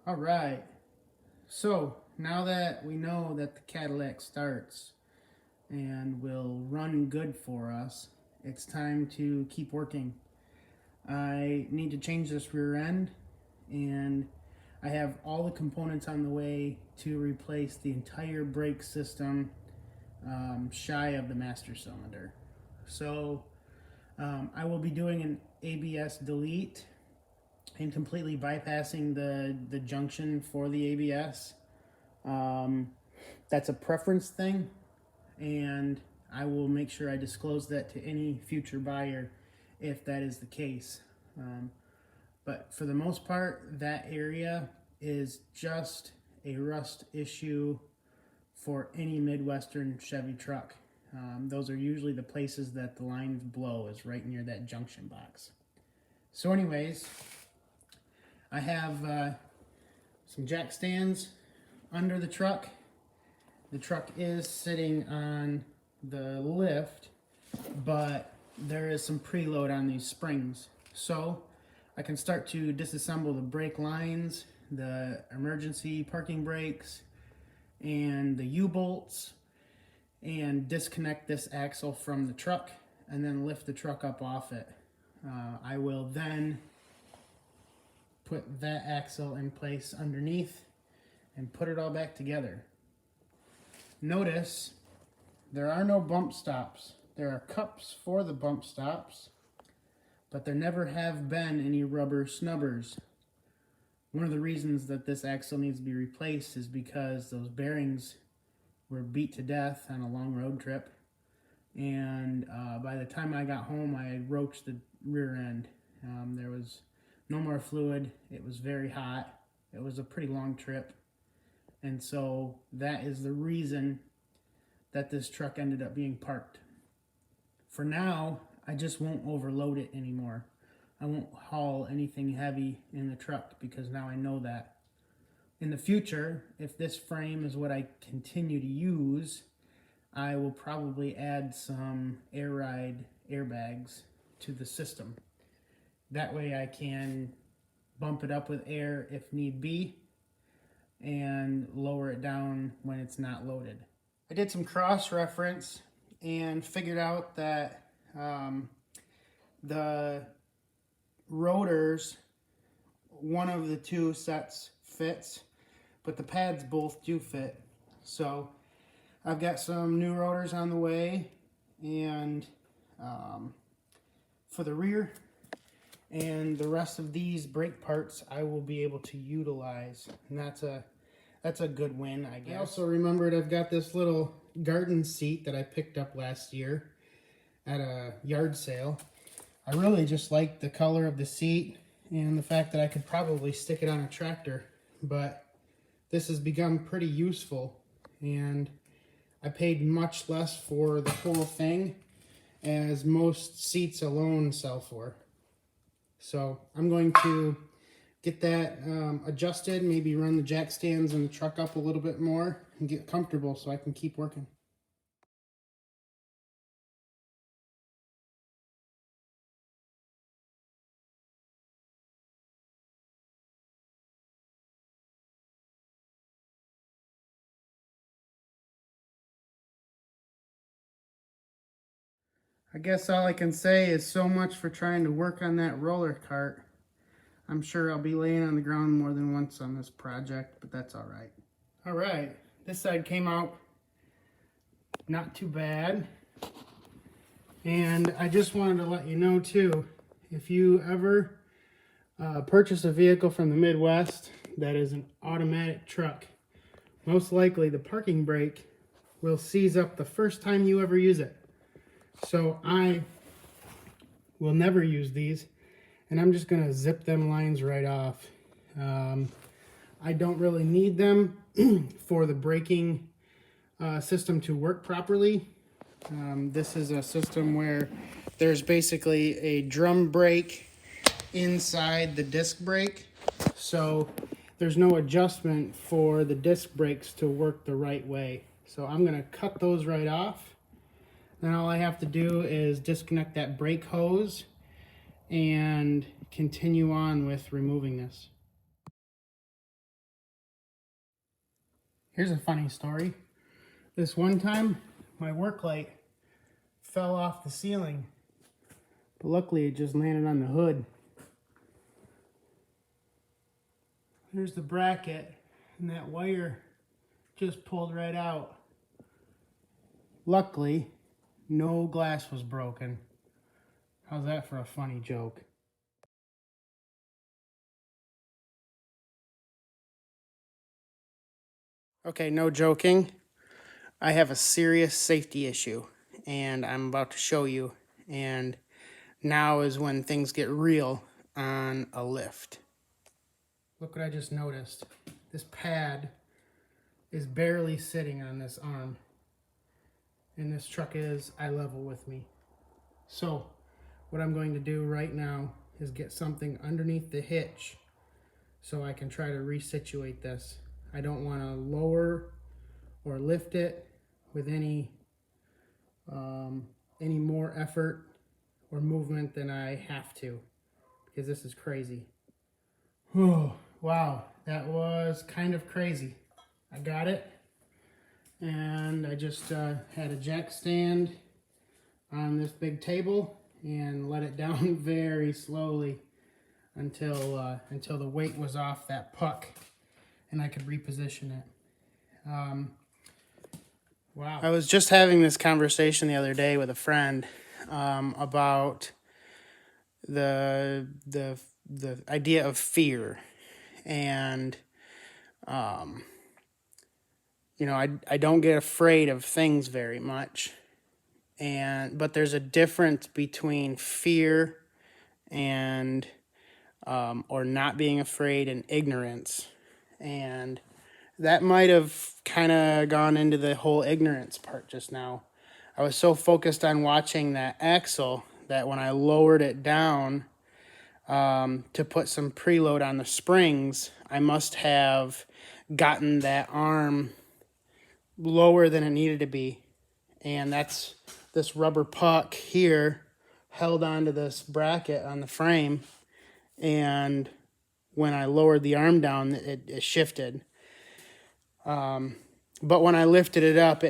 All right, so now that we know that the Cadillac starts and will run good for us, it's time to keep working. I need to change this rear end, and I have all the components on the way to replace the entire brake system shy of the master cylinder. So I will be doing an ABS delete and completely bypassing the junction for the ABS. That's a preference thing, and I will make sure I disclose that to any future buyer if that is the case. But for the most part, that area is just a rust issue for any Midwestern Chevy truck. Those are usually the places that the lines blow, is right near that junction box. So anyways, I have some jack stands under the truck. The truck is sitting on the lift, but there is some preload on these springs. So I can start to disassemble the brake lines, the emergency parking brakes, and the U-bolts, and disconnect this axle from the truck and then lift the truck up off it. I will then put that axle in place underneath and put it all back together. Notice there are no bump stops. There are cups for the bump stops, but there never have been any rubber snubbers. One of the reasons that this axle needs to be replaced is because those bearings were beat to death on a long road trip, and by the time I got home I had roached the rear end. There was no more fluid, it was very hot, it was a pretty long trip, and so that is the reason that this truck ended up being parked. For now, I just won't overload it anymore. I won't haul anything heavy in the truck because now I know that. In the future, if this frame is what I continue to use, I will probably add some air ride airbags to the system. That way I can bump it up with air if need be and lower it down when it's not loaded. I did some cross-reference and figured out that the rotors, one of the two sets fits, but the pads both do fit. So I've got some new rotors on the way, and for the rear, and the rest of these brake parts I will be able to utilize, and that's a good win, I guess. I also remembered I've got this little garden seat that I picked up last year at a yard sale. I really just liked the color of the seat and the fact that I could probably stick it on a tractor, but this has become pretty useful, and I paid much less for the whole thing as most seats alone sell for. So I'm going to get that adjusted, maybe run the jack stands and the truck up a little bit more and get comfortable so I can keep working. I guess all I can say is so much for trying to work on that roller cart. I'm sure I'll be laying on the ground more than once on this project, but that's all right. All right, this side came out not too bad. And I just wanted to let you know too, if you ever purchase a vehicle from the Midwest that is an automatic truck, most likely the parking brake will seize up the first time you ever use it. So I will never use these, and I'm just gonna zip them lines right off. I don't really need them for the braking system to work properly. This is a system where there's basically a drum brake inside the disc brake, so there's no adjustment for the disc brakes to work the right way. So I'm gonna cut those right off. Then all I have to do is disconnect that brake hose and continue on with removing this. Here's a funny story. This one time, my work light fell off the ceiling, but luckily it just landed on the hood. Here's the bracket, and that wire just pulled right out. Luckily, no glass was broken. How's that for a funny joke? Okay, no joking. I have a serious safety issue, and I'm about to show you. And now is when things get real on a lift. Look what I just noticed. This pad is barely sitting on this arm, and this truck is eye level with me. So what I'm going to do right now is get something underneath the hitch so I can try to resituate this. I don't want to lower or lift it with any more effort or movement than I have to, because this is crazy. Oh, wow, that was kind of crazy. I got it, and I just had a jack stand on this big table and let it down very slowly until the weight was off that puck and I could reposition it. Wow. I was just having this conversation the other day with a friend about the idea of fear, and you know, I don't get afraid of things very much, but there's a difference between fear and or not being afraid and ignorance, and that might have kind of gone into the whole ignorance part just now. I was so focused on watching that axle that when I lowered it down to put some preload on the springs, I must have gotten that arm lower than it needed to be. And that's this rubber puck here held onto this bracket on the frame. And when I lowered the arm down, it shifted. But when I lifted it up,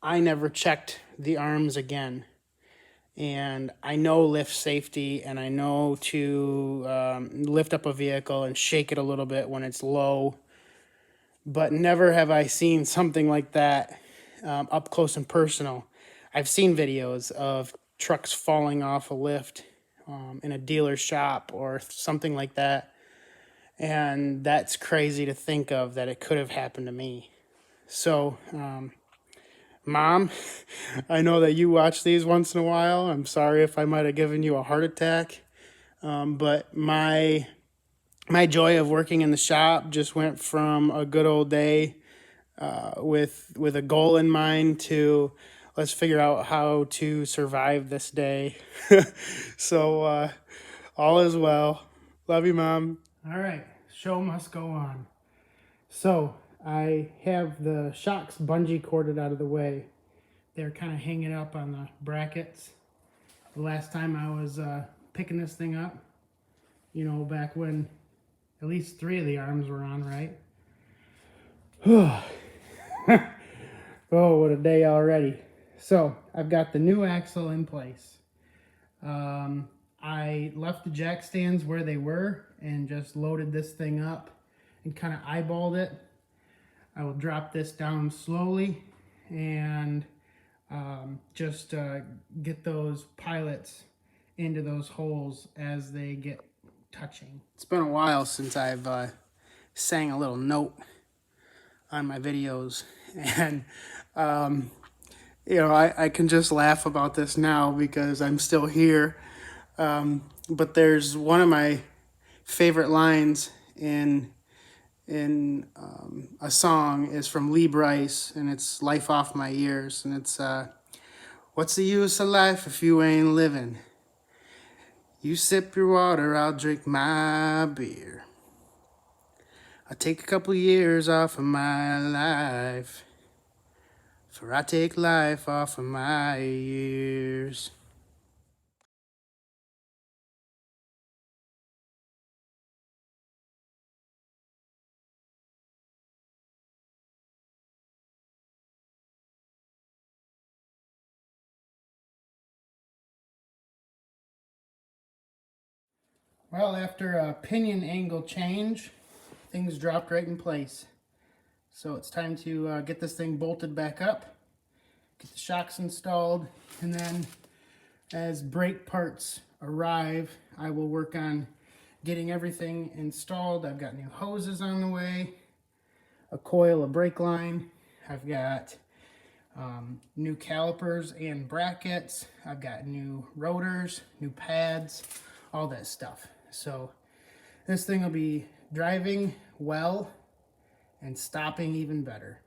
I never checked the arms again. And I know lift safety, and I know to lift up a vehicle and shake it a little bit when it's low. But never have I seen something like that up close and personal. I've seen videos of trucks falling off a lift in a dealer shop or something like that. And that's crazy to think of that it could have happened to me. So, Mom, I know that you watch these once in a while. I'm sorry if I might have given you a heart attack. But my joy of working in the shop just went from a good old day with a goal in mind to let's figure out how to survive this day. So all is well. Love you, Mom. All right, show must go on. So I have the shocks bungee corded out of the way. They're kind of hanging up on the brackets. The last time I was picking this thing up, you know, back when at least 3 of the arms were on, right? Oh, what a day already. So I've got the new axle in place. I left the jack stands where they were and just loaded this thing up and kind of eyeballed it. I will drop this down slowly and just get those pilots into those holes as they get touching. It's been a while since I've sang a little note on my videos, and you know, I can just laugh about this now because I'm still here. But there's one of my favorite lines in a song is from Lee Brice, and it's "Life Off My Years," and it's what's the use of life if you ain't living? You sip your water, I'll drink my beer. I take a couple years off of my life, for I take life off of my years. Well, after a pinion angle change, things dropped right in place. So it's time to get this thing bolted back up, get the shocks installed, and then as brake parts arrive, I will work on getting everything installed. I've got new hoses on the way, a coil of brake line. I've got new calipers and brackets. I've got new rotors, new pads, all that stuff. So this thing will be driving well and stopping even better.